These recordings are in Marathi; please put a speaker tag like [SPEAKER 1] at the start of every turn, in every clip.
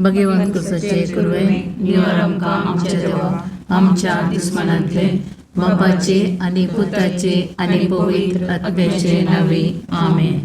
[SPEAKER 1] भगवंत सचे कुर्वे निवर आमकां आमच्या देवा आमच्या दुस्मनांतले बापाचे आनी पुताचे आनी पवित्र आत्म्याचे नावे आमेन.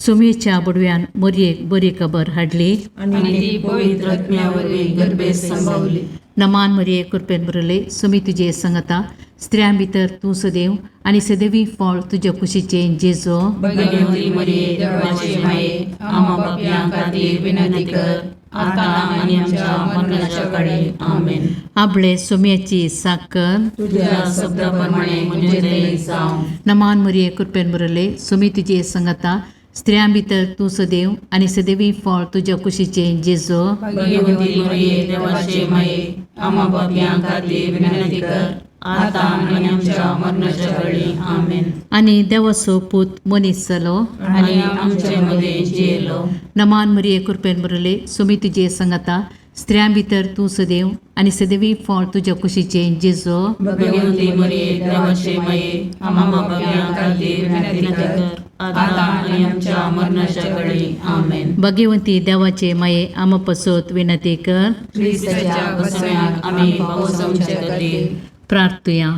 [SPEAKER 1] सुमेच्या बुडव्यान मोरयेक बरी खबर हाडली
[SPEAKER 2] आनी ती पवित्र आत्म्यावरवीं गर्भेत संभवली.
[SPEAKER 1] नमान मरिये कृपेन बरले सुमी तुजे संगता स्त्रियां भितर तूं सदैव आनी सदैवी फळ तुज्या कुशीचे जेजो.
[SPEAKER 2] भगवंती मरिये देवाचे माये आम्हा पापयां खातीर विनंती कर आता आनी आमच्या मरणाच्या काळी आमेन.
[SPEAKER 1] आपले सुम्याची साकर
[SPEAKER 2] तुझ्या शब्दाप्रमाणे म्हणजे दये जावं.
[SPEAKER 1] नमान मरिये कृपेन बरले सुमी तुजे संगता स्त्रियां भितर तूं सदैव आनी सदैवी फळ तुज्या कुशीचे जेजो.
[SPEAKER 2] भगवंती मरिये देवाचे माये आम्हा पापयां खातीर विनंती कर आता आनी आमच्या मरणाच्या काळी आमेन.
[SPEAKER 1] आनी देवाचो पूत मनीस जालो
[SPEAKER 2] आनी आमचे मदे जियेलो.
[SPEAKER 1] नमान मरिये कृपेन बरले सुमी तुजे संगता स्त्रियां भितर तूं सदैव आनी सदैवी फळ तुज्या कुशीचे जेजो.
[SPEAKER 2] भगवंती मरिये देवाचे माये आम्हा पापयां खातीर विनंती कर आता आनी आमच्या मरणाच्या काळी आमेन.
[SPEAKER 1] भगवंती देवाचे माये आम पसोत विनंती कर.
[SPEAKER 2] ख्रिस्ताच्या बसण्याक आमी पावस आमचे खातीर
[SPEAKER 1] प्रार्थुया.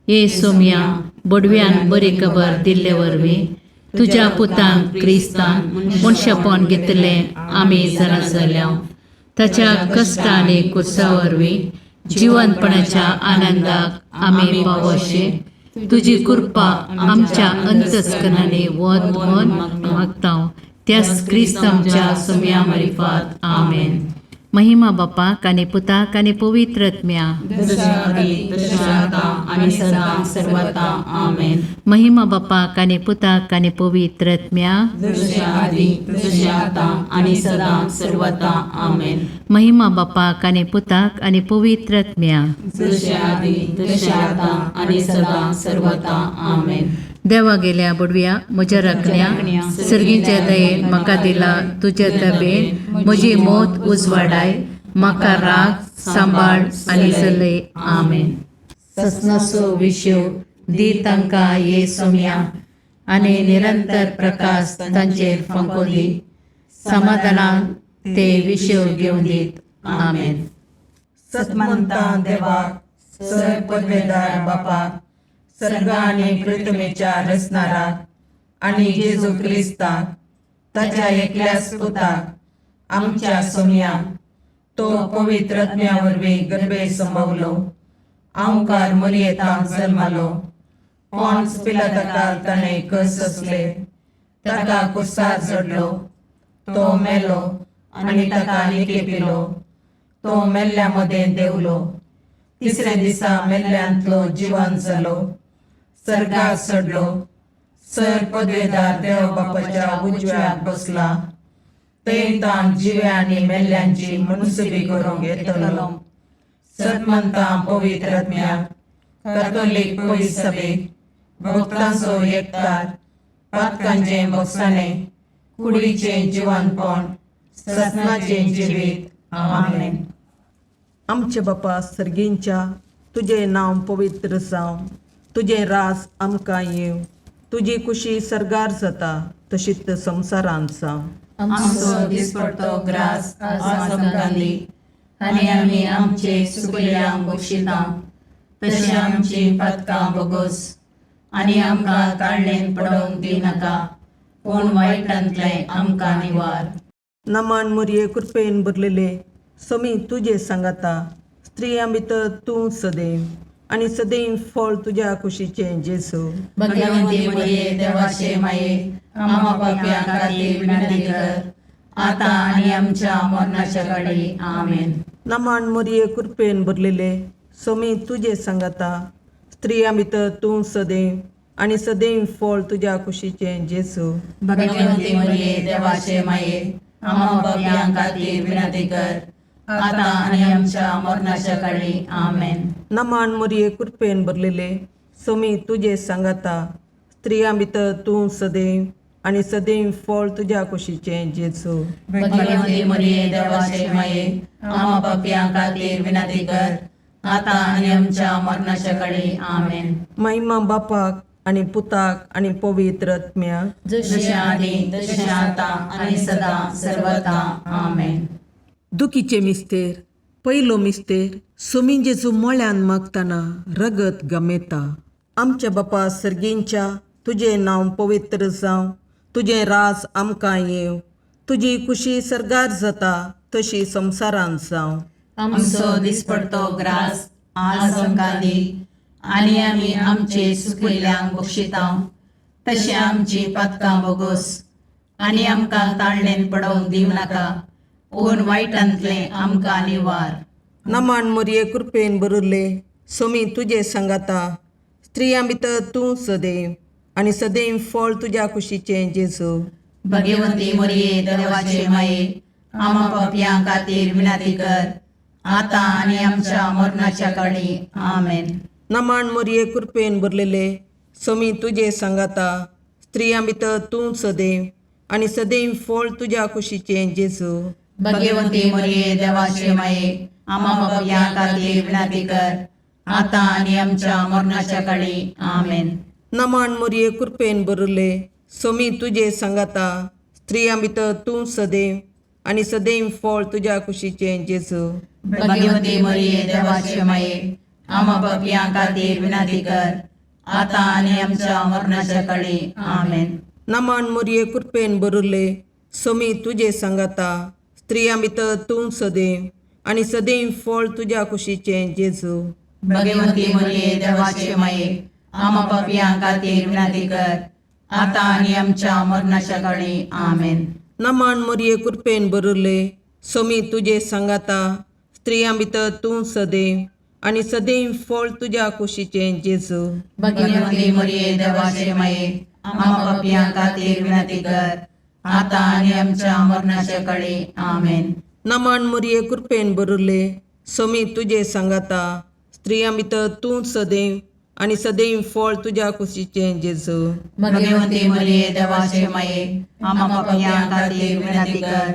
[SPEAKER 1] ये सोम्या बडव्यान बरी खबर दिल्ले वरवीं तुज्या पुतान क्रिस्तान मनशापण घेतलें आमी जाणा जाल्या. ताच्या कश्ट आनी कुर्सा वरवीं जिवंतपणाच्या आनंदाक आमी पावोशे तुजी कृपा आमच्या अंतस्करणाने वत म्हूण मागता. त्याच क्रिस्त आमच्या सोम्या मार्फत आमेन. महिमा बापाक आनी पुताक आनी पवित्र आत्म्या
[SPEAKER 2] जशा आदी तशा आता आनी सदां सर्वदा आमेन.
[SPEAKER 1] महिमा बापाक आनी पुताक आनी पवित्र आत्म्या
[SPEAKER 2] जशा आदी तशा आता आनी सदां सर्वदा आमेन.
[SPEAKER 1] महिमा बापाक आनी पुताक आनी पवित्र आत्म्या
[SPEAKER 2] जशा आदी तशा आता आनी सदां सर्वदा आमेन.
[SPEAKER 1] देवा गेल्या बुडव्या म्हज्या राखण्या सर्गीच्या दयेन म्हाका दिला तुज्या तबेन म्हजी मोत उजवाडाय म्हाका राख सांबाळ आनी चलय आमेन. ससनाचो विशो दी तांकां ये सोम्या आनी निरंतर प्रकाश तांचेर फंकोन दी. समाधानान ते विशो घेवन दीत आमेन.
[SPEAKER 3] सतमंता देवाक सर पदवेदार बापाक सर्ग आनी पृथ्वीच्या रचणाराक आनी जेजू क्रिस्ताक ताच्या एकल्याच पुताक आमच्या सोम्याक तो पवित्र आत्म्या वरवीं गर्भेत संभवलो. आमकां मरियेंत जल्मालो. पोंच पिलाताकाल ताणें कस सोंसले. ताका कुर्सार चडलो. तो मेलो आनी ताका निकेपिलो. तो मेल्ल्या मदें देवलो. तिसरे दिसा मेल्ल्यांतलो जिवंत जालो. सर्गाक चडलो. सर पदवेदार देव बापाच्या उजव्याक बसला. थंय ताण जिव्या आनी मेल्ल्यांची मनसुबी करूंक येतलो. सतमंतां पवित्र आत्म्याक कातोलीक पयस सभेक भक्तांचो एकठार पातकांचें बगसाणें कुडीचें जिवंतपण सतनाचें जिवीत आमेन.
[SPEAKER 4] आमचे बापा सर्गींच्या तुझे नांव पवित्र जावं. तुझे रास आमकां येव. तुजी कुशी सर्गार जाता तशीच संवसारांत जावं.
[SPEAKER 2] आमचो दिसपडटो ग्रास आज आमकां दी आनी आमी आमचे सुकल्यांक बक्षिता तशें आमची पातकां बोगोस आनी आमकां काळणेन पडोवंक दिनाका पूण वायटांतलें आमकां निवार.
[SPEAKER 4] नमान मरिये कृपेन भरलेले समी तुजे सांगाता स्त्रियां भितर तूं सदैव आनी सदैव फळ तुज्या कुशीचें जेजू.
[SPEAKER 2] भगवंती मरिये देवाचे माये आम्हा पापयां खातीर विनंती कर आता आनी आमच्या मरणाच्या काळी आमेन.
[SPEAKER 4] नमान मरिये कृपेन भरलेले समी तुजे सांगाता स्त्रियां भितर तूं सदैव आनी सदैव फळ तुज्या कुशीचें जेजू.
[SPEAKER 2] भगवंती मरिये देवाचे माये आम्हा पापयां खातीर विनंती कर आता आनी आमच्या मरणाच्या काळी आमेन.
[SPEAKER 4] नमान मरिये कृपेन भरलेले समी तुजे सांगाता स्त्रियां भितर तूं सदैव आनी सदैव फळ तुज्या कुशीचें जेजू.
[SPEAKER 2] भगवंती मरिये देवाचे माये आम्हा पापयां खातीर विनंती कर आता आनी आमच्या मरणाच्या काळी आमेन.
[SPEAKER 4] महिमा बापाक आनी पुताक आनी पवित्र आत्म्याक
[SPEAKER 2] जशें आदी तशें आता आनी सदां सर्वदा आमेन.
[SPEAKER 4] दुखीचे मिस्तेर पयलो मिस्तेर सोमी जेजू मोळ्यान मागतना रगत गमेता. आमच्या बापा सर्गींच्या तुझे नांव पवित्र जावं, तुझे राज आमकां येव, तुजी कुशी सरगार जाता तशी संवसारांत जावं.
[SPEAKER 2] आमचो दिसपडतो ग्रास आज आमकां दी, आनी आमी आमचे सुकिल्ल्यांक बक्षितांव, तशें आमची पातकां बोगोस, आनी आमकां ताळणेन पडोवंक दिव नाका, पूण वायटांतलें आमकां निवार.
[SPEAKER 4] नमान मोरये कृपेन बरुल्ले सोमी तुजे सांगाता, स्त्रियां भितर तूं सदैव आनी सदैव फळ तुज्या कुशीचें जेजू.
[SPEAKER 2] भगवंती मोरये देवाचे माये, आमा पापयां खातीर विनंती कर, आतां आनी आमच्या मरणाच्या काळी. आमेन.
[SPEAKER 4] नमान मोरये कृपेन भरलेले सोमी तुजे सांगाता, स्त्रियां भितर तूं सदैव आनी सदैव फळ तुज्या कुशीचें जेजू.
[SPEAKER 2] भगवंती मोरये देवाचे माये, आमा पापयां खातीर विनंती कर, आतां आनी आमच्या मरणाच्या काळी. आमेन.
[SPEAKER 4] नमान मोरये कृपेन भरले सोमी तुजे सांगाता, स्त्रियां भितर तूं सदैव आनी सदैव फळ तुज्या कुशीचें जेजू.
[SPEAKER 2] भगवंती मोरये देवाचे माये, आमा पापयां खातीर विनंती कर, आतां आनी आमच्या मरणाच्या काळी. आमेन.
[SPEAKER 4] नमान मोरये कृपेन भरले सोमी तुजे सांगाता, स्त्रियां भितर तूं सदैव आनी सदैव फळ तुज्या कुशीचें जेजू.
[SPEAKER 2] भगवंती मोरये देवाचे माये, आमा पापयां खातीर विनंती कर, आतां आनी आमच्या मरणाच्या काळी. आमेन.
[SPEAKER 4] नमान मोरये कृपेन भरले सोमी तुजे सांगाता, स्त्रियां भितर तूं सदैव आनी सदैव फळ तुज्या कुशीचें जेजू.
[SPEAKER 2] भगवंती मोरये देवाचे माये, आमा पापयां खातीर विनंती कर, आतां आनी आमच्या मरणाच्या काळी. आमेन.
[SPEAKER 4] नमान मोरये कृपेन भरले सोमी तुजे सांगाता, स्त्रियां भितर तूं सदैव आनी सदैव फळ तुज्या कुशीचें जेजू.
[SPEAKER 2] भगवंती मोरये देवाचे माये, आमा पापयां खातीर विनंती कर,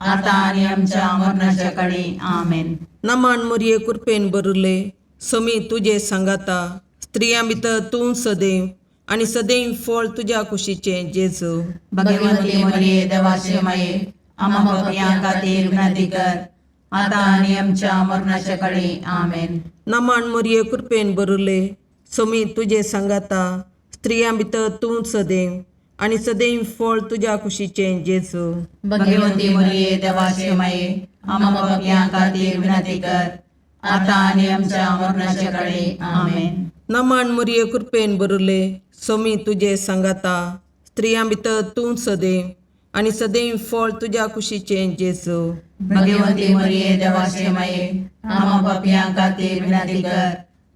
[SPEAKER 2] आतां आनी आमच्या मरणाच्या काळी. आमेन.
[SPEAKER 4] नमान मोरये कृपेन भरले सोमी तुजे सांगाता, स्त्रियां भितर तूं सदैव आनी सदैव फळ तुज्या कुशीचें जेजू.
[SPEAKER 2] भगवंती मोरये देवाचे माये, आमा पापयां खातीर विनंती कर, आतां आनी आमच्या मरणाच्या काळी. आमेन.
[SPEAKER 4] नमान मोरये कृपेन भरले सोमी तुजे सांगाता, स्त्रियां भितर तूं सदैव आनी सदैव फळ तुज्या कुशीचें जेजू.
[SPEAKER 2] भगवंती मोरये देवाचे माये, आमा पापयां खातीर विनंती कर, आतां आनी आमच्या मरणाच्या काळी. आमेन.
[SPEAKER 4] नमान मोरये कृपेन भरले सोमी तुजे सांगाता, स्त्रियां भितर तूं सदैव आनी सदैव फळ तुज्या कुशीचें जेजू.
[SPEAKER 2] भगवंती मोरये देवाचे माये, आमा पापयां खातीर विनंती कर,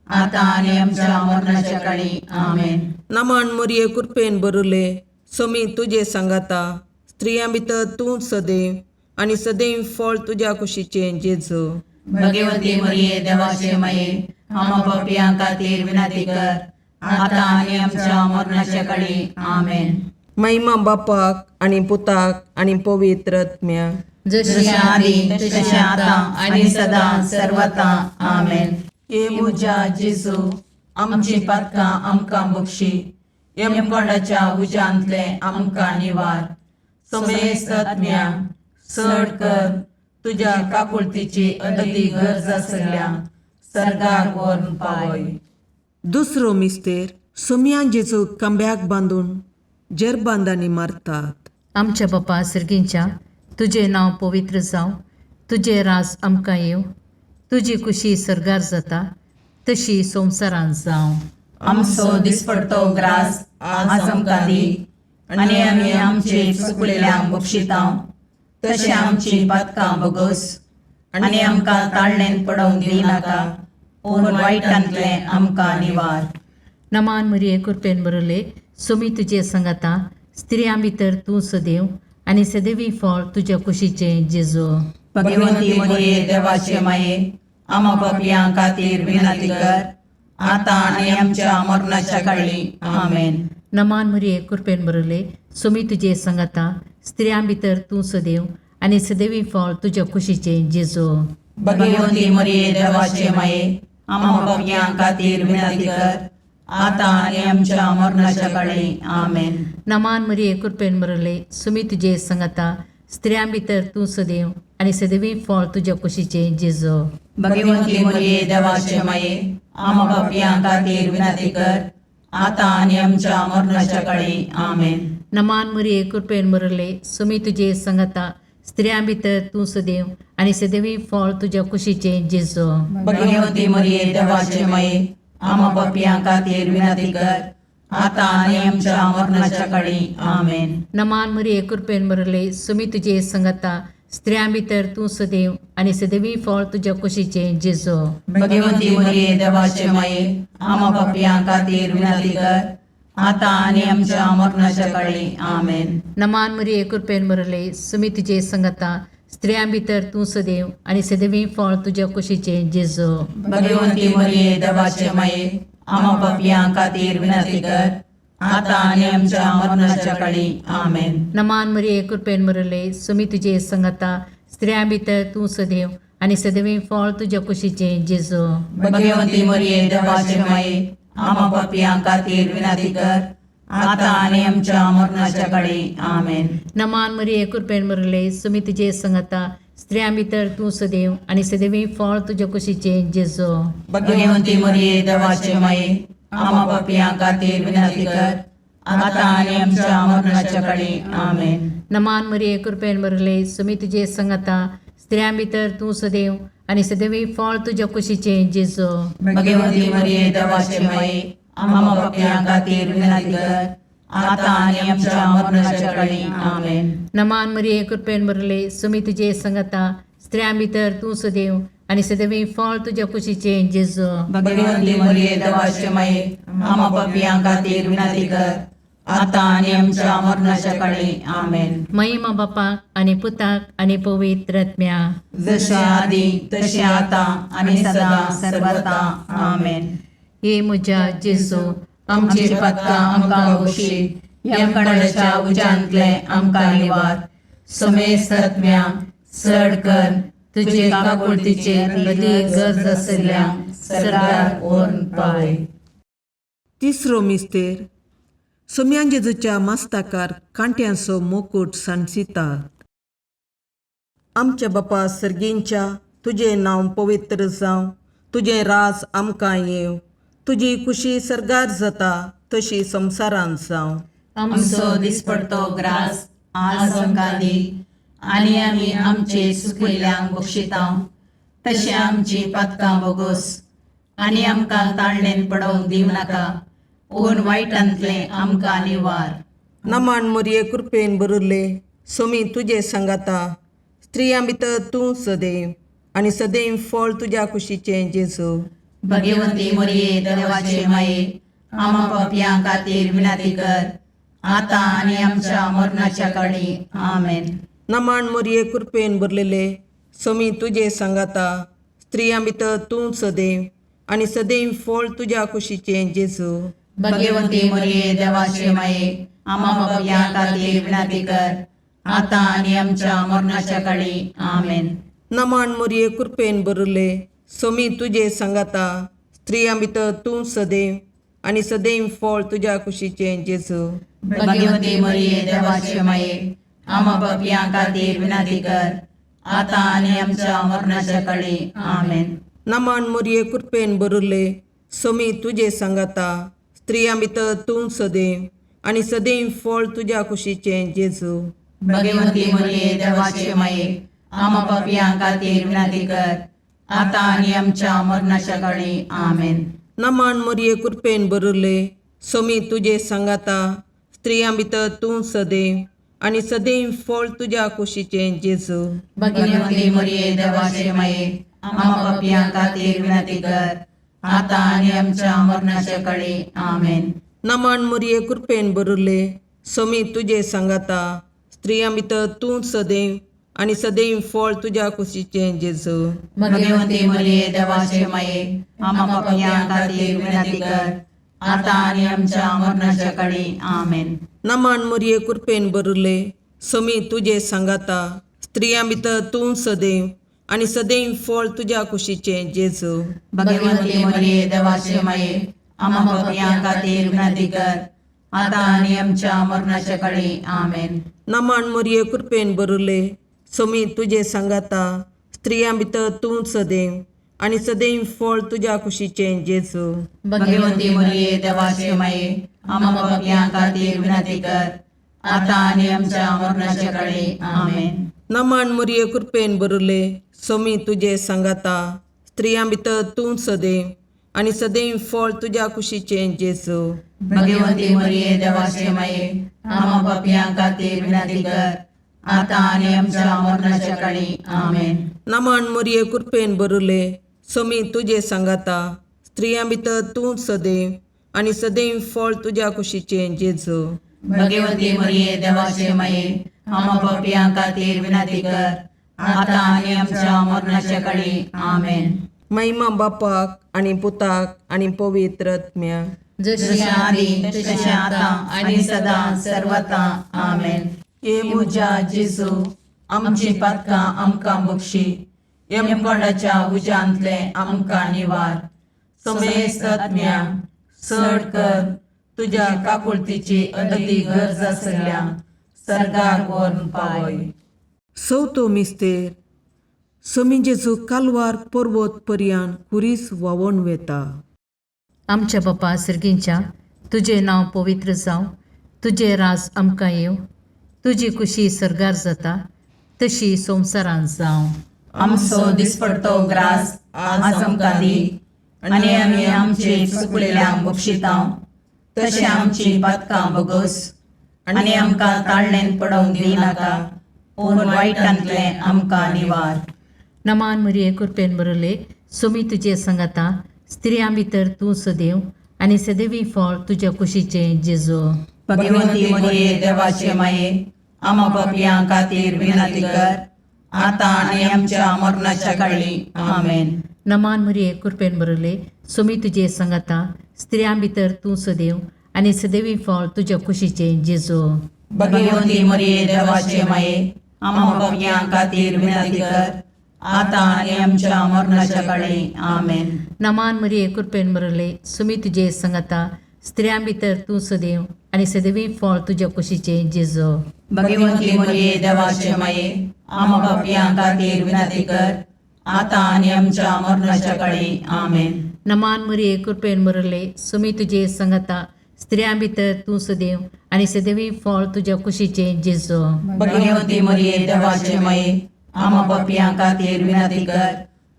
[SPEAKER 2] आतां आनी आमच्या मरणाच्या काळी. आमेन.
[SPEAKER 4] नमान मोरये कृपेन भरले सोमी तुजे सांगाता, स्त्रियां भितर तूं सदैव आनी सदैव फळ तुज्या कुशीचें जेजू.
[SPEAKER 2] भगवंती मोरये देवाचे माये, आमा पापयां खातीर विनंती कर, आतां आनी आमच्या मरणाच्या काळी. आमेन.
[SPEAKER 4] महिमा बापाक आनी पुताक आनी पवित्र आत्म्याक,
[SPEAKER 2] जशें आदी तशें आतां आनी सदां सर्वता. आमेन.
[SPEAKER 3] हे म्हज्या जेजू, आमची पातकां आमकां बक्षी, यमकोंडाच्या उज्यांतले आमकां निवार. समेस्त आत्म्याक चड कर, तुज्या काकुळतीची अदी गरज आसल्यांक सर्गाक व्हरून पावय.
[SPEAKER 4] दुसरो मिस्तेर सोमयान जेजू कांब्याक बांदून जरबांदांनी मारतात.
[SPEAKER 1] आमच्या बापा सर्गींच्या तुझे नांव पवित्र जावं, तुझे राज आमकां येव, तुजी कुशी सरगार जाता तशी संवसारांत जावं.
[SPEAKER 2] आमचो दिसपडतो ग्रास आज आमकां दी, आनी आमी आमचे चुकलेल्यांक बक्षितांव, तशें आमची पातकां बोगोस, आनी आमकां ताळणेन पडोवंक दी नाका, पूण वायटांतलें आमकां निवार.
[SPEAKER 1] नमान मोरये कृपेन भरले सोमी तुजे सांगाता, स्त्रियां भितर तूं सदैव आनी सदैवी फळ तुज्या कुशीचें जेजू.
[SPEAKER 2] भगवंती मोरये देवाचे माये, आमा पापयां खातीर विनंती कर, आतां आनी आमच्या मरणाच्या काळी. आमेन.
[SPEAKER 1] नमान मोरये कृपेन भरले सोमी तुजे सांगाता, स्त्रियां भितर तूं सदैव आनी सदैवी फळ तुज्या कुशीचें जेजू.
[SPEAKER 2] भगवंती मोरये देवाचे माये, आमा पापयां खातीर विनंती कर, आतां आनी आमच्या मरणाच्या काळी. आमेन.
[SPEAKER 1] नमान मोरये कृपेन भरले सोमी तुजे सांगाता, स्त्रियां भितर तूं सदैव आणि सदैवी फळ तुझ्या कुशीचे जेजू.
[SPEAKER 2] भगवंती मरिये देवाचे माये आम्हा पापियां खातीर विनंती कर आता आणि आमच्या मरणाच्या काळी आमेन.
[SPEAKER 1] नमान मरिये कृपेन बरले सुमी तुझे संगता स्त्रियां भितर तू सदैव आणि सदैवी फळ तुझ्या कुशीचे जेजू.
[SPEAKER 2] भगवंती मरिये देवाचे माये आम्हा पापियां खातीर विनंती कर आता आणि आमच्या मरणाच्या काळी आमेन.
[SPEAKER 1] नमान मरिये कृपेन बरले सुमी तुझे संगता स्त्रियां भितर तू सदैव आणि सदैवी फळ तुझ्या कुशीचे जेजू.
[SPEAKER 2] भगवंती मरिये देवाचे माये आम्हा पापियां खातीर विनंती कर आता आणि आमच्या मरणाच्या काळी आमेन.
[SPEAKER 1] नमान मरिये कृपेन बरले सुमी तुझे संगता स्त्रियां भितर तू सदैव आणि सदैवी फळ तुझ्या कुशीचे जेजू.
[SPEAKER 2] भगवंती मरिये देवाचे माये आम्हा पापियां खातीर विनंती कर आता आणि आमच्या मरणाच्या काळी आमेन.
[SPEAKER 1] नमान मरिये कृपेन बरले सुमी तुझे संगता स्त्रियां भितर तू सदैव आणि सदैवी फळ तुझ्या कुशीचे जेजू.
[SPEAKER 2] भगवंती मरिये देवाचे माये आम्हा पापियां खातीर विनंती कर आता आणि आमच्या मरणाच्या काळी आमेन.
[SPEAKER 1] नमान मरिये कृपेन बरले सुमी तुझे संगता स्त्रियां भितर तू सदैव आणि सदैवी फळ तुझ्या कुशीचे जेजू.
[SPEAKER 2] भगवंती मरिये देवाचे माये आम्हा पापियां खातीर विनंती कर आता आणि आमच्या मरणाच्या काळी आमेन.
[SPEAKER 1] नमान मरिये कृपेन बरले सुमी तुझे संगता स्त्रियां भितर तू सदैव आणि सदैवी फळ तुझ्या कुशीचे जेजू.
[SPEAKER 2] भगवंती मरिये देवाचे माये आम्हा पापियां खातीर विनंती कर आता आणि आमच्या मरणाच्या काळी आमेन.
[SPEAKER 1] नमान मरिये कृपेन बरले सुमी तुझे संगता स्त्रियां भितर तू सदैव आणि सदैवी फळ तुझ्या कुशीचे जेजू.
[SPEAKER 2] भगवंती मरिये देवाचे माये आम्हा पापियां खातीर विनंती कर आता आणि आमच्या मरणाच्या काळी आमेन.
[SPEAKER 1] महिमा बापाक आणि पुताक आणि पवित्र आत्म्या
[SPEAKER 2] जसे आधी तसे आता आणि सदा सर्वदा आमेन.
[SPEAKER 1] हे म्हज्या जेजू
[SPEAKER 2] आमची पत्कां आमकां बक्षी यमकणाच्या उजांतले आमकां निवार. समेस्त आत्म्यांक चड कर तुजे काकुळतीचेर कधी गरज आसल्यांक सरकार व्हरून पावय.
[SPEAKER 4] तिसरो मिस्तेर सोम्यान जेजूच्या मस्तकार कांट्यांचो मुकुट सांसितात. आमच्या बापा सर्गींच्या तुझे नांव पवित्र जावं, तुझे राज आमकां येव, तुजी खुशी सरगार जाता तशी संवसारांत जावं.
[SPEAKER 2] आमचो दिसपडतो ग्रास आज आमकां दी आनी आमी आमचे सुकयल्यांक बक्षितांव. तशें आमची पथकां बोगोस आनी आमकां ताळणेन पडोवंक दिवं नाका पूण वायटांतले आमकां निवार.
[SPEAKER 4] नमान मरिये कृपेन बरले सोमी तुझे संगाता स्त्रियां भितर तूं सदैव आणि सदैव फळ तुझ्या कुशीचे जेजू.
[SPEAKER 2] भगवंती मरिये देवाचे माये आम्हा पापियां खातीर विनंती कर आता आनी आमच्या मरणाच्या काळी आमेन.
[SPEAKER 4] नमान मरिये कृपेन बरलेले सोमी तुझे संगाता स्त्रियां भितर तूं सदैव आणि सदैव फळ तुझ्या कुशीचे जेजू.
[SPEAKER 2] भगवंती मरिये देवाचे माये आम्हा पापियां खातीर विनंती कर आता आनी आमच्या मरणाच्या काळी आमेन.
[SPEAKER 4] नमान मरिये कृपेन बरले सोमी तुझे संगाता स्त्रियां भितर तूं सदैव आणि सदैव फळ तुझ्या कुशीचे जेजू.
[SPEAKER 2] भगवंती मरिये देवाचे माये आम्हा पापियां खातीर विनंती कर आता आनी आमच्या मरणाच्या काळी आमेन.
[SPEAKER 4] नमान मरिये कृपेन बरले सोमी तुझे संगाता स्त्रियां भितर तूं सदैव आणि सदैव फळ तुझ्या कुशीचे जेजू.
[SPEAKER 2] भगवंती मरिये देवाचे माये आम्हा पापियां खातीर विनंती कर आता आनी आमच्या मरणाच्या काळी आमेन.
[SPEAKER 4] नमान मरिये कृपेन बरले सोमी तुझे संगाता स्त्रियां भितर तूं सदैव आणि सदैव फळ तुझ्या कुशीचे जेजू.
[SPEAKER 2] भगवंती मरिये देवाचे माये आम्हा पापियां खातीर विनंती कर आता आनी आमच्या मरणाच्या काळी आमेन.
[SPEAKER 4] नमान मरिये कृपेन बरले सोमी तुझे संगाता स्त्रियां भितर तूं सदैव आणि सदैव फळ तुझ्या कुशीचे जेजू.
[SPEAKER 2] भगवंती मरिये देवाचे माये आम्हा पापियां खातीर विनंती कर आता आनी आमच्या मरणाच्या काळी आमेन.
[SPEAKER 4] नमान मरिये कृपेन बरले सोमी तुझे संगाता स्त्रियां भितर तूं सदैव आणि सदैव फळ तुझ्या कुशीचे जेजू.
[SPEAKER 2] भगवंती मरिये देवाचे माये आम्हा पापियां खातीर विनंती कर आता आनी आमच्या मरणाच्या काळी आमेन.
[SPEAKER 4] नमान मरिये कृपेन बरले सोमी तुझे सांगाता स्त्रियां भितर तूं सदैव आनी सदैव फळ तुज्या कुशीचे जेजू.
[SPEAKER 2] भगवंती मरिये देवाचे माये आम्हा पापियां खातीर विनंती कर आता आणि आमच्या मरणाच्या काळी आमेन.
[SPEAKER 4] नमन मुरये कृपेन बरले सोमी तुझे सांगाता स्त्रियां भितर तूं सदैव आनी सदैव फळ तुज्या कुशीचे जेजू.
[SPEAKER 2] भगवंती मरिये देवाचे माये आम्हा पापियां खातीर विनंती कर आता आणि आमच्या मरणाच्या काळी आमेन.
[SPEAKER 4] नमन मुरये कृपेन बरले सोमी तुझे सांगाता स्त्रियां भितर तूं सदैव आनी सदैव फळ तुज्या कुशीचे जेजू.
[SPEAKER 2] भगवंती मरिये देवाचे माये आम्हा पापियां खातीर विनंती कर आता आणि आमच्या मरणाच्या काळी आमेन.
[SPEAKER 4] महिमा बापाक आनी पुताक आनी पवित्र आत्म्याक.
[SPEAKER 2] जशी आदी तशी आता आणि सदा सर्वता आमेन.
[SPEAKER 3] ये मुजा जेजू आमची पातकां आमकां बक्षी. यमकोंडाच्या उज्यांतले आमकां निवार. समेस्त आत्म्या चड कर तुज्या काकुळतीची अदी गरज आसल्या सर्गाक व्हरून पावय. चवथो मिस्तेर सोमी जेजू कालवार पर्वत पर्यान कुरीस व्हांवून वेता.
[SPEAKER 1] आमच्या बापा सर्गींच्या तुझे नांव पवित्र जावं, तुझे राज आमकां येव, तुजी कुशी सरगार जाता तशी संवसारांत जावं.
[SPEAKER 2] आमचो दिसपडतो ग्रास आज आमकां दी आनी आमी आमचे चुकलेल्यांक बक्षितांव तशें आमची पातकां बोगोस आनी आमकां ताळणेन पडोवंक दिनाका पूण वायटांतले आमकां निवार.
[SPEAKER 1] नमान मरिये कृपेन बरले सोमी तुजे सांगाता स्त्रियां भितर तूं सदैव आनी सदैवी फळ तुज्या कुशीचे जेजू.
[SPEAKER 2] भगवंती मरिये देवाचे माये आम्हा पापियां खातीर विनंती कर आता आणि आमच्या मरणाच्या काळी आमेन.
[SPEAKER 1] नमान मरिये कृपेन बरले सोमी तुजे सांगाता स्त्रियां भितर तूं सदैव आनी सदैवी फळ तुज्या कुशीचे जेजू.
[SPEAKER 2] भगवंती मरिये देवाचे माये आम्हा पापियां खातीर विनंती कर आता आणि आमच्या मरणाच्या काळी आमेन.
[SPEAKER 1] नमान मरिये कृपेन बरले सोमी तुजे सांगाता स्त्रियां भितर तूं सदैव आनी सदैवी फळ तुज्या कुशीचे जेजू.
[SPEAKER 2] भगवंती मरिये देवाचे माये आम्हा पापियां खातीर विनंती कर आता आणि आमच्या मरणाच्या काळी आमेन.
[SPEAKER 1] नमान मरिये कृपेन बरले सोमी तुजे सांगाता स्त्रियां भितर तूं सदैव आनी सदैवी फळ तुज्या कुशीचे जेजू.
[SPEAKER 2] भगवंती मरिये देवाचे माये आम्हा पापियां खातीर विनंती कर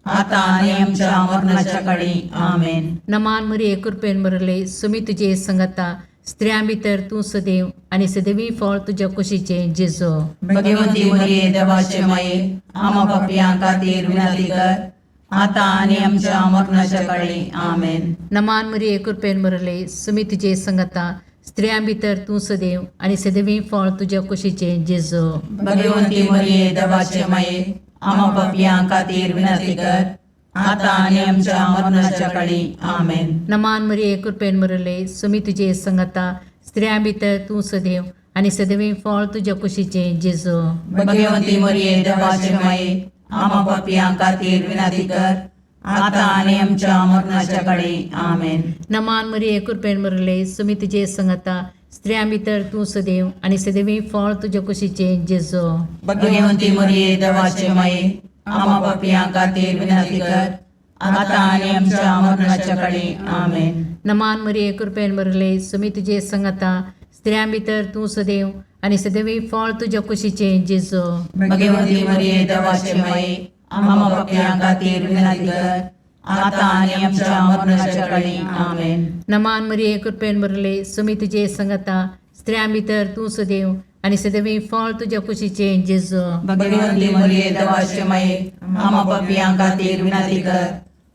[SPEAKER 2] आता आणि आमच्या मरणाच्या काळी आमेन.
[SPEAKER 1] नमान मरिये कृपेन बरले सोमी तुजे सांगाता स्त्रियां भितर तूं सदैव आनी सदैवी फळ तुज्या कुशीचे जेजू.
[SPEAKER 2] भगवंती मरिये देवाचे माये आम्हा पापियां खातीर विनंती कर आता आणि आमच्या मरणाच्या काळी आमेन.
[SPEAKER 1] नमान मरिये कृपेन बरले सोमी तुजे सांगाता स्त्रियां भितर तूं सदैव आनी सदैवी फळ तुज्या कुशीचे जेजू.
[SPEAKER 2] भगवंती मरिये देवाचे माये आम्हा पापियां खातीर विनंती कर आता आणि आमच्या मरणाच्या काळी आमेन.
[SPEAKER 1] नमान मरिये कृपेन बरले सोमी तुजे सांगाता स्त्रियां भितर तूं सदैव आनी सदैवी फळ तुज्या कुशीचे जेजू.
[SPEAKER 2] भगवंती मरिये देवाचे माये आम्हा पापियां खातीर विनंती कर आता आणि आमच्या मरणाच्या काळी आमेन.
[SPEAKER 1] नमान मरिये कृपेन बरले सोमी तुजे सांगाता स्त्रियां भितर तूं सदैव आनी सदैवी फळ तुज्या कुशीचे जेजू.
[SPEAKER 2] भगवंती मरिये देवाचे माये आम्हा पापियां खातीर विनंती कर आता आणि आमच्या मरणाच्या काळी आमेन.
[SPEAKER 1] नमान मरिये कृपेन बरले सोमी तुजे सांगाता स्त्रियां भितर तूं सदैव आनी सदैवी फळ तुज्या कुशीचे जेजू.
[SPEAKER 2] भगवंती मरिये देवाचे माये आम्हा पापियां खातीर विनंती कर आता आणि आमच्या मरणाच्या काळी आमेन.
[SPEAKER 1] नमान मरिये कृपेन बरले सोमी तुजे सांगाता स्त्रियां भितर तूं सदैव आनी सदैवी फळ तुज्या कुशीचे जेजू.
[SPEAKER 2] भगवंती मरिये देवाचे माये आम्हा पापियां खातीर विनंती कर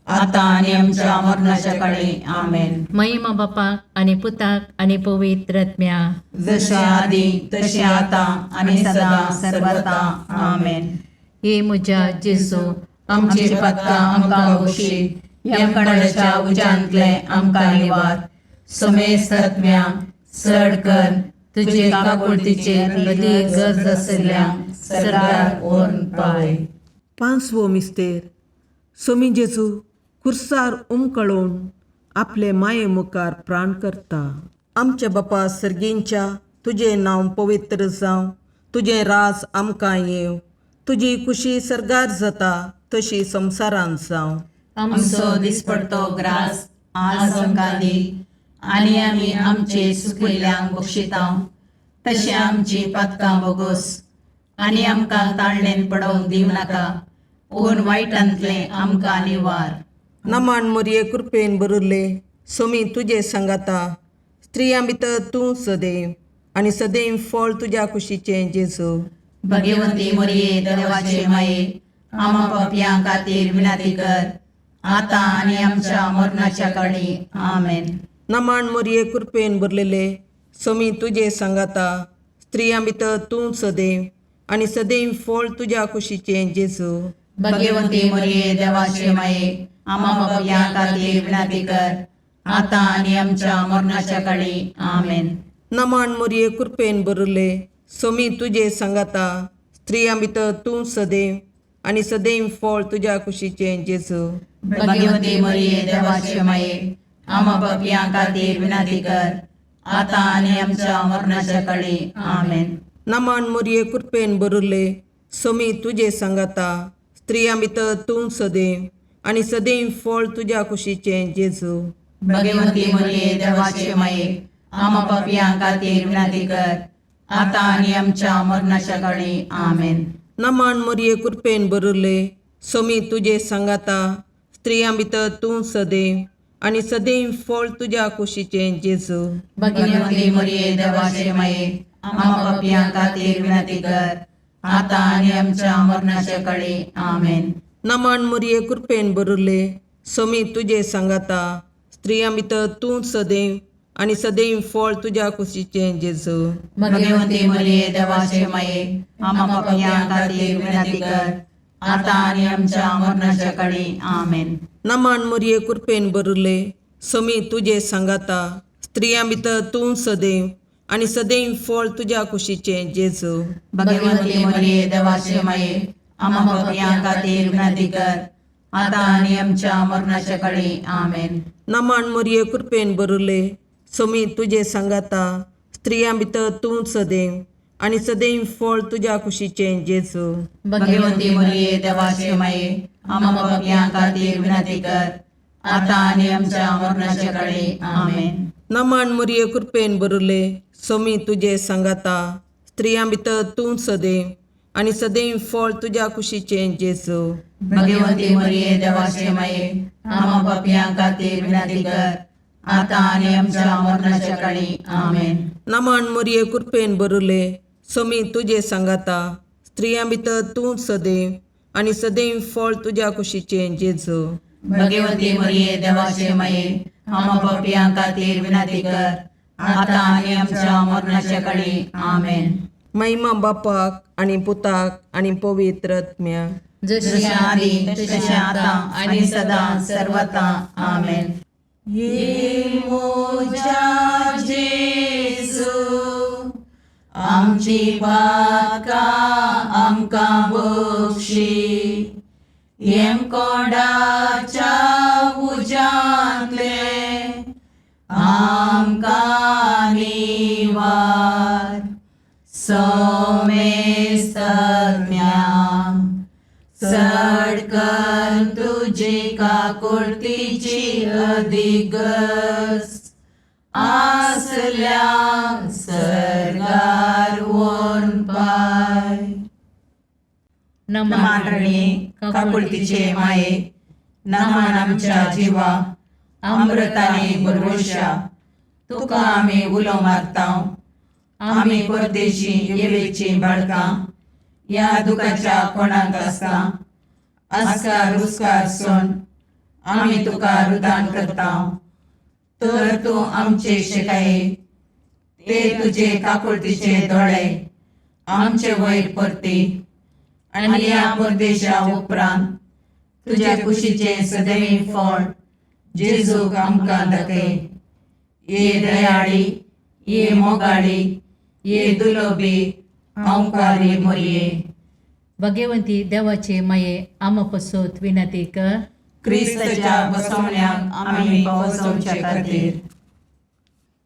[SPEAKER 2] आता आणि आमच्या मरणाच्या काळी आमेन.
[SPEAKER 1] महिमा बापाक आनी पुताक आनी पवित्र आत्म्याक.
[SPEAKER 2] जशे आदी तशे आता आणि सदा सर्वता आमेन.
[SPEAKER 1] हे म्हज्या जेजू
[SPEAKER 2] आमची पातकां आमकां बक्षी. यमकणाच्या उज्यांतले आमकां निवार. समेस्त आत्म्या चड कर तुजे काकुळतीचे अदीक गरज आसल्यांक सरकार व्हरून पावय.
[SPEAKER 4] पांचवो मिस्तेर सोमी जेजू खुर्सार उमकळून आपले माये मुखार प्राण करता. आमच्या बापा सर्गींच्या तुझे नांव पवित्र जावं, तुझे राज आमकां येव, तुजी कुशी सरगार जाता तशी संवसारांत जावं.
[SPEAKER 2] आमचो दिसपडतो ग्रास आज आमकां दी, आनी आमी आमचे सुकिल्ल्यांक बक्षितांव. तशें आमची पातकां बोगोस, आनी आमकां ताळणेन पडोवंक दिवं नाका, पूण वायटांतलें आमकां निवार.
[SPEAKER 4] नमान मोरये कृपेन बरिल्ले, सोमी तुजे सांगाता, स्त्रियां भितर तूं सदैव, आनी सदैव फळ तुज्या कुशीचें जेजू.
[SPEAKER 2] भगवंती मोरये देवाचे माये, आमा पापयां खातीर विनाती कर, आतां आनी आमच्या मरणाच्या काळी. आमेन.
[SPEAKER 4] नमान मोरये कृपेन बरलेले, सोमी तुजे सांगाता, स्त्रियां भितर तूं सदैव, आनी सदैव फळ तुज्या कुशीचें जेजू.
[SPEAKER 2] भगवंती मोरये देवाचे माये, आमा पापयां खातीर विनाती कर, आतां आनी आमच्या मरणाच्या काळी. आमेन.
[SPEAKER 4] नमान मोरये कृपेन बरले, सोमी तुजे सांगाता, स्त्रियां भितर तूं सदैव, आनी सदैव फळ तुज्या कुशीचें जेजू.
[SPEAKER 2] भगवंती मोरये देवाचे माये, आमा पापयां खातीर विनाती कर, आतां आनी आमच्या मरणाच्या काळी. आमेन.
[SPEAKER 4] नमान मोरये कृपेन बरले, सोमी तुजे सांगाता, स्त्रियां भितर तूं सदैव, आनी सदैव फळ तुज्या कुशीचें जेजू.
[SPEAKER 2] भगवंती मोरये देवाचे माये, आमा पापयां खातीर विनाती कर, आतां आनी आमच्या मरणाच्या काळी. आमेन.
[SPEAKER 4] नमान मोरये कृपेन बरले, सोमी तुजे सांगाता, स्त्रियां भितर तूं सदैव, आनी सदैव फळ तुज्या कुशीचें जेजू.
[SPEAKER 2] भगवंती मोरये देवाचे माये, आमा पापयां खातीर विनाती कर, आतां आनी आमच्या मरणाच्या काळी. आमेन.
[SPEAKER 4] नमान मोरये कृपेन बरले, सोमी तुजे सांगाता, स्त्रियां भितर तूं सदैव, आनी सदैव फळ तुज्या कुशीचें जेजू.
[SPEAKER 2] भगवंती मोरये देवाचे माये, आमा पापयां खातीर विनाती कर, आतां आनी आमच्या मरणाच्या काळी. आमेन.
[SPEAKER 4] नमान मोरये कृपेन बरले, सोमी तुजे सांगाता, स्त्रियां भितर तूं सदैव, आनी सदैव फळ तुज्या कुशीचें जेजू.
[SPEAKER 2] भगवंती मोरये देवाचे माये, आमा पापयां खातीर विनाती कर, आतां आनी आमच्या मरणाच्या काळी. आमेन.
[SPEAKER 4] नमान मोरये कृपेन बरले, सोमी तुजे सांगाता, स्त्रियां भितर तूं सदैव, आनी सदैव फळ तुज्या कुशीचें जेजू.
[SPEAKER 2] भगवंती मोरये देवाचे माये, आमा पापयां खातीर विनाती कर, आतां आनी आमच्या मरणाच्या काळी. आमेन.
[SPEAKER 4] नमान मोरये कृपेन बरले, सोमी तुजे सांगाता, स्त्रियां भितर तूं सदैव, आनी सदैव फळ तुज्या कुशीचें जेजू.
[SPEAKER 2] भगवंती मोरये देवाचे माये, आमा पापयां खातीर विनाती कर, आतां आनी आमच्या मरणाच्या काळी. आमेन.
[SPEAKER 4] नमान मोरये कृपेन बरले, सोमी तुजे सांगाता, स्त्रियां भितर तूं सदैव, आनी सदैव फळ तुज्या कुशीचें जेजू.
[SPEAKER 2] भगवंती मोरये देवाचे माये, आमा पापयां खातीर विनाती कर, आतां आनी आमच्या मरणाच्या काळी. आमेन.
[SPEAKER 4] महिमा बापाक आनी पुताक आनी पवित्र आत्म्याक,
[SPEAKER 2] जशें आदी तशें आतां आनी सदां सर्वता. आमेन. ये मोजा जेजू, आमची पातकां आमकां बक्षी, येम कोणाच्या उजांतले आमकां निवार. सोमेस्त सडकन तुजी काकुळतीची अधिगस, आसल्या सरगार वोन पाय. नमान रणे काकुळतीचे माये, नमान आमच्या जिवा, अमृताने भरवशा, तुका आमी उलो मारतांव. आमी परदेशी येवेची बाळकां, या दुखाच्या कोणाक आसता, आस्कार उस्कार सोन आमी तुका रुदान करतांव. तर तूं आमचे शिकाये, ते तुजे काकुळतीचे दोळे आमचे वयर परती, आनी या परदेशा उपरांत तुज्या कुशीचे सदैव फळ जेजूक आमकां दाखय. ये दयाळी, ये मोगाळी, ये दुलोबी, अवकारी मोरये.
[SPEAKER 1] भगवंती देवाचे माये, आमा पसोत विनंती कर.
[SPEAKER 2] क्रिस्ताच्या बसवण्याक आमी पावसोवचे खातीर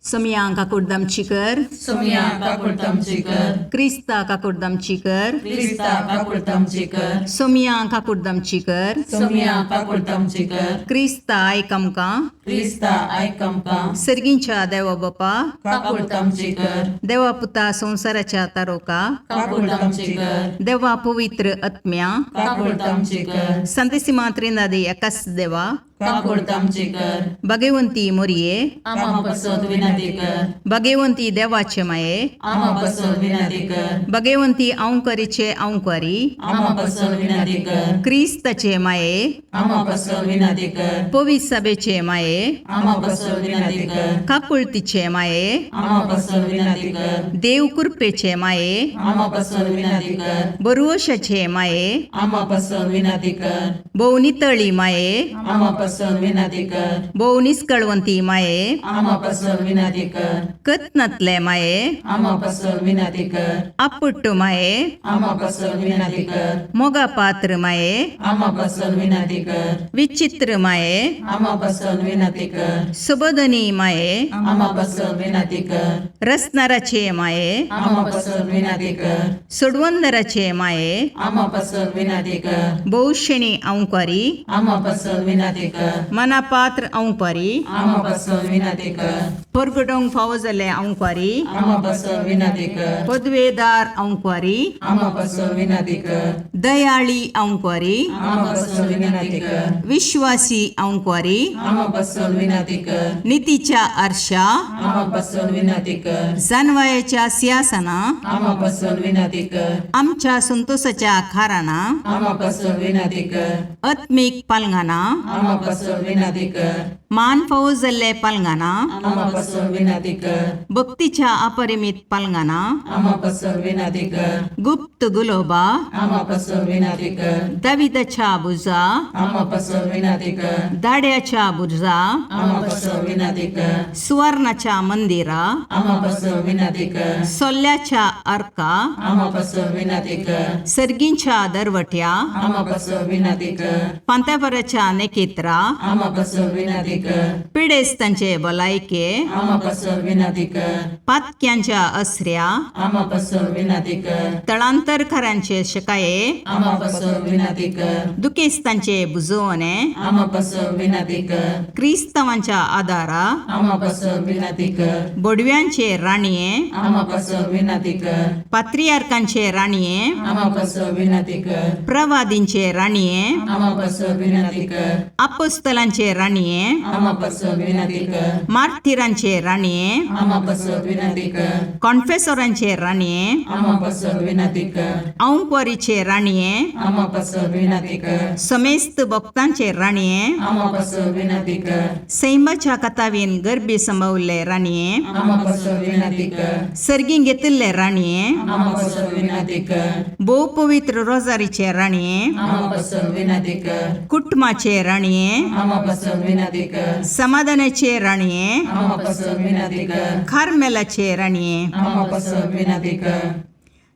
[SPEAKER 2] सोमया काकुडदामचीकर,
[SPEAKER 3] सोमया काकुडतामचीकर,
[SPEAKER 2] क्रिस्ता काकुडदामचीकर,
[SPEAKER 3] क्रिस्ता काकुडतामचीकर,
[SPEAKER 2] सोमया काकुडदामचीकर,
[SPEAKER 3] सोमया काकुडतामचीकर,
[SPEAKER 2] क्रिस्ता आयकमका,
[SPEAKER 3] क्रिस्ता आयकमका,
[SPEAKER 2] सर्गींच्या देवा बापा,
[SPEAKER 3] काकुडतामचीकर,
[SPEAKER 2] देवा पुता संसाराच्या तारोका,
[SPEAKER 3] काकुडतामचीकर,
[SPEAKER 2] देवा पवित्र आत्म्या,
[SPEAKER 3] काकुडतामचीकर,
[SPEAKER 2] संतसिमा त्रिनादी एकाच देवा,
[SPEAKER 3] काकुडतामचीकर,
[SPEAKER 2] भगवंती मोरये,
[SPEAKER 3] आमा पसोद विनंती कर,
[SPEAKER 2] भगवंती देवाचे माये,
[SPEAKER 3] आमा पसोद विनंती कर,
[SPEAKER 2] भगवंती औंकरीचे औंकारी,
[SPEAKER 3] आमा पसोद विनंती कर,
[SPEAKER 2] क्रिस्ताचे माये,
[SPEAKER 3] आमा पसोद विनंती कर,
[SPEAKER 2] पवित्र सभेचे माये,
[SPEAKER 3] आमा पसोद विनंती कर,
[SPEAKER 2] काकुळतीचे माये,
[SPEAKER 3] आमा पसोद विनंती कर,
[SPEAKER 2] देव कृपेचे माये,
[SPEAKER 3] आमा पसोद विनंती कर,
[SPEAKER 2] बरुवशाचे माये,
[SPEAKER 3] आमा पसोद विनंती कर,
[SPEAKER 2] भोवनितळी माये,
[SPEAKER 3] आमा पसोद विनंती कर,
[SPEAKER 2] भोवनिस्कळवंती माये,
[SPEAKER 3] आमा पसोद विनंती कर,
[SPEAKER 2] कतनातले माये,
[SPEAKER 3] आमा पसोद विनंती कर,
[SPEAKER 2] अपुट्टू माये,
[SPEAKER 3] आमा पसोद विनंती कर,
[SPEAKER 2] मोगा पात्र माये,
[SPEAKER 3] आमा पसोद विनंती कर,
[SPEAKER 2] विचित्र माये,
[SPEAKER 3] आमा पसोद विनंती कर,
[SPEAKER 2] सुबोधनी माये,
[SPEAKER 3] आमा पसोद विनंती कर,
[SPEAKER 2] रसनाराचे माये,
[SPEAKER 3] आमा पसोद विनंती कर,
[SPEAKER 2] सुडवंदराचे माये,
[SPEAKER 3] आमा पसोद विनंती कर,
[SPEAKER 2] बहुशणी औंकारी,
[SPEAKER 3] आमा पसोद विनंती कर,
[SPEAKER 2] मनापात्र औंकारी,
[SPEAKER 3] आमा पसोद विनंती कर,
[SPEAKER 2] परगडोंग फावो जाल्ले औंकारी,
[SPEAKER 3] आमा पसोद विनंती कर,
[SPEAKER 2] पदवेदार औंकारी,
[SPEAKER 3] आमा पसोद विनंती कर,
[SPEAKER 2] दयाळी औंकारी,
[SPEAKER 3] आमा पसोद विनंती कर,
[SPEAKER 2] विश्वासी औंकारी,
[SPEAKER 3] आमा पसोद विनंती कर,
[SPEAKER 2] नीतीच्या आरशा,
[SPEAKER 3] आमा पसोद विनंती कर,
[SPEAKER 2] जानवायाच्या सिंहासना,
[SPEAKER 3] आमा पसोद विनंती कर,
[SPEAKER 2] आमच्या संतोषाच्या खाराना,
[SPEAKER 3] आमा पसोद विनंती कर,
[SPEAKER 2] आत्मिक पालंगाना,
[SPEAKER 3] आमा पसोद विनंती कर,
[SPEAKER 2] मान फावो जाल्ले पालंगाना,
[SPEAKER 3] आमा पसोद विनंती कर,
[SPEAKER 2] भक्तीच्या अपरिमित पालंगाना,
[SPEAKER 3] आमा पसोद विनंती कर,
[SPEAKER 2] गुप्त गुलोबा,
[SPEAKER 3] आमा पसोद विनंती कर,
[SPEAKER 2] दाविदाच्या बुजा,
[SPEAKER 3] आमा पसोद विनंती कर,
[SPEAKER 2] दाड्याच्या बुजा,
[SPEAKER 3] आमा पसोद विनंती कर,
[SPEAKER 2] सुवर्णाच्या मंदिरा,
[SPEAKER 3] आमा पसोद विनंती कर,
[SPEAKER 2] सोल्ल्याच्या अर्का,
[SPEAKER 3] आमा पसोद विनंती कर,
[SPEAKER 2] सर्गींच्या दरवट्या,
[SPEAKER 3] आमा पसोद विनंती कर,
[SPEAKER 2] पांत्यापराच्या नेकेत्रा,
[SPEAKER 3] आमा पसोद विनंती कर,
[SPEAKER 2] पिडेस्तांचे भलायके,
[SPEAKER 3] आमा पसोद विनंती कर,
[SPEAKER 2] पातक्यांच्या अस्र्या,
[SPEAKER 3] आमा पसोद विनंती कर,
[SPEAKER 2] तळांतरकारांचे शकाये,
[SPEAKER 3] आमा पसोद विनंती कर,
[SPEAKER 2] दुखेस्तांचे बुजवणे,
[SPEAKER 3] आमा पसोद विनंती कर,
[SPEAKER 2] क्रिस्तवांच्या आदारा,
[SPEAKER 3] आमा पसोद विनंती कर,
[SPEAKER 2] बोडव्यांचे राणीये,
[SPEAKER 3] आमा पसोद विनंती कर,
[SPEAKER 2] पात्रियार्कांचे राणीये,
[SPEAKER 3] आमा पसोद विनंती कर,
[SPEAKER 2] प्रवादींचे राणीये,
[SPEAKER 3] आमा पसोद विनंती कर,
[SPEAKER 2] अपोस्तलांचे राणीये,
[SPEAKER 3] आमा पसोद विनंती कर,
[SPEAKER 2] मार्थिरांचे राणीये,
[SPEAKER 3] आमा पसोद विनंती कर,
[SPEAKER 2] कॉन्फेसोरांचे राणीये,
[SPEAKER 3] आमा पसोद विनंती कर,
[SPEAKER 2] औंकवारीचे राणीये,
[SPEAKER 3] आमा पसोद विनंती कर,
[SPEAKER 2] समेस्त भक्तांचे राणीये,
[SPEAKER 3] आमा पसोद विनंती कर,
[SPEAKER 2] सैमाच्या कथावीन गर्भी संभवले राणीये,
[SPEAKER 3] आमा पसोद विनंती कर,
[SPEAKER 2] सर्गीं घेतिल्ले राणीये,
[SPEAKER 3] आमा पसोद विनंती कर,
[SPEAKER 2] भोव पवित्र रोजारीचे राणीये,
[SPEAKER 3] आमा पसोद विनंती कर,
[SPEAKER 2] कुटुंबाचे राणीये,
[SPEAKER 3] आमा पसोद विनंती कर,
[SPEAKER 2] समाधानाचे राणीये,
[SPEAKER 3] आमा पसोद विनंती कर,
[SPEAKER 2] खारमेलाचे राणीये,
[SPEAKER 3] आमा पसोद विनंती कर,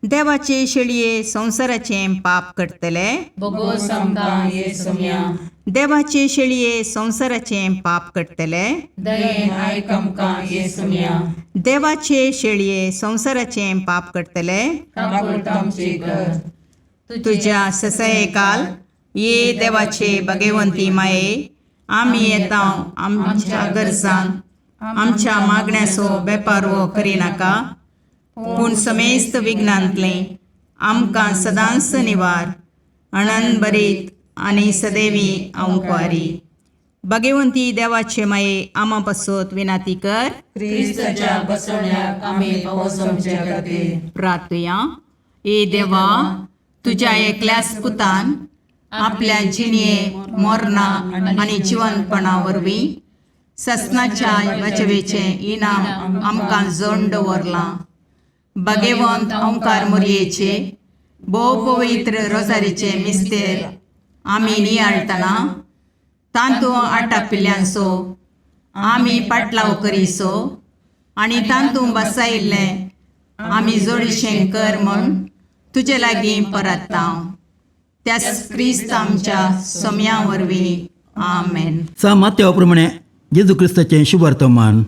[SPEAKER 2] देवाचे शेळये संसाराचे पाप करतले,
[SPEAKER 3] बोगोस आमकां येसुम्या,
[SPEAKER 2] देवाचे शेळये संसाराचे पाप करतले,
[SPEAKER 3] दयेन आयक आमकां येसुम्या,
[SPEAKER 2] देवाचे शेळये संसाराचे पाप करतले,
[SPEAKER 3] काकुळतामची कर,
[SPEAKER 2] तुझ्या ससये काल ये देवाचे भगवंती माये, आम्ही येता आमच्या गरजांक आमच्या मागण्याचो बेपारवो करिनाका, पूण समेस्त विघ्नांतले आमकां सदांच निवार, आनंद बरीत आनी सदैवी औंकवारी. भगवंती देवाचे माये आमा पासत विनाती कर.
[SPEAKER 3] क्रिस्ताच्या बसवण्याक आमी पावसोमचे खातीर
[SPEAKER 2] प्रार्थया. ए देवा, तुझ्या एकल्याच पुतान आपल्या जिणये मोरणा आनी जिवंतपणा वरवीं ससनाच्या वाचवेचे इनाम आमकां जोडून दवरलां. भगवंत ओंकार मोरयेचे भोव पवित्र रोजारीचे मिस्तेर आमी नियाळतना तांतूं आटापिल्ल्यांचो आमी पाटलाव करिसो आनी तांतूं बसायिल्लें आमी जोडीशें कर म्हूण तुजे लागीं परतां. त्याच क्रिस्त आमच्या सोम्या वरवीं. आमेन.
[SPEAKER 5] माथ्या प्रमाणे जेजू क्रिस्ताचें शुभ वर्तमान.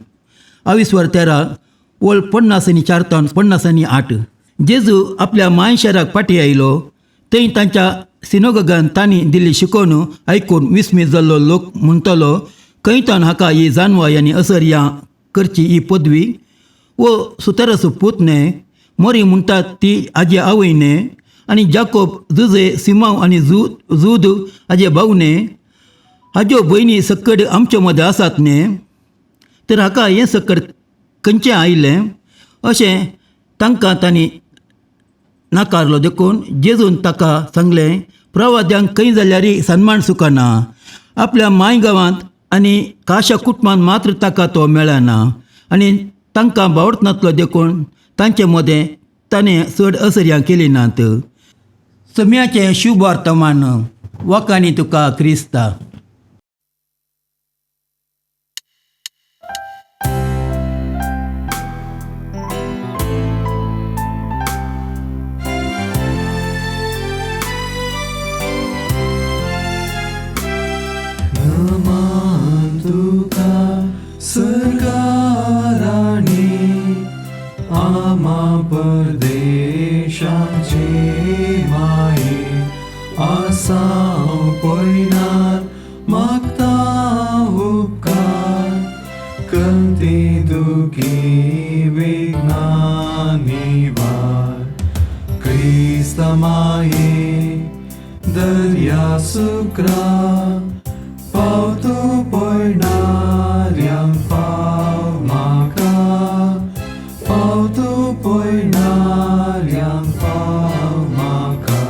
[SPEAKER 5] आविस्वर 13 वळ 50 आनी 4 तावन 50 आनी 8. जेजू आपल्या माय शाराक फाटी आयलो थंय तांच्या सिनोगोगान तांणी दिल्ली शिकोवण आयकून विस्मीत जाल्लो लोक म्हणटलो, खंय तावन हाका ही जानवाय आनी असर या करची ही पदवी वो सुताराचो पुतणे मोरी म्हणटात ती हाजे आवयने आनी जाकोब जुजे सिमांव आनी जूद हाजे भावने हाज्यो भयणी सकड आमचे मदें आसात न्ही, तर हाका हें सकड खंयचें आयलें अशें तांकां तांणी नाकारलो. देखून जेजून ताका सांगलें, प्रवाद्यांक खंय जाल्यारय सन्मान सुखाना, आपल्या माय गांवांत आनी खाशा कुटुंबांत मात्र ताका तो मेळना आनी तांकां बावडनातलो. देखून तांचे मदें ताणें चड असर्यां केली नात. सम्याचें शुभ वर्तमान वखाणी तुका क्रिस्ता.
[SPEAKER 6] नमन तुका सरकाराणी आमा परदेशाचे माये आसां पयनार मागता उपकार कंती दुखी विघ्नांनी वार क्रिस्ता माये दर्या सुक्रा पावतो पयणाऱ्यांक पाव म्हाका पावतो पयणाऱ्यांक पाव म्हाका.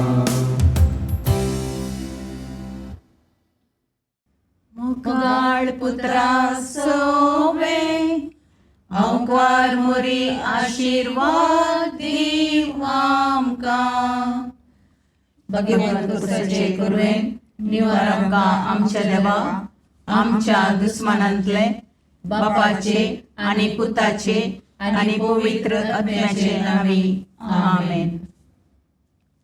[SPEAKER 2] मुगाळ पुत्रा सोवे अवकार मोरी आशीर्वाद दीव आमकां. भगवंत पुत्राचे करुवेन निवार आमकां आमच्या देवा आमच्या दुस्मानांतले बापाचे आनी पुताचे आनी पवित्र आत्म्याचे नांवी. आमेन.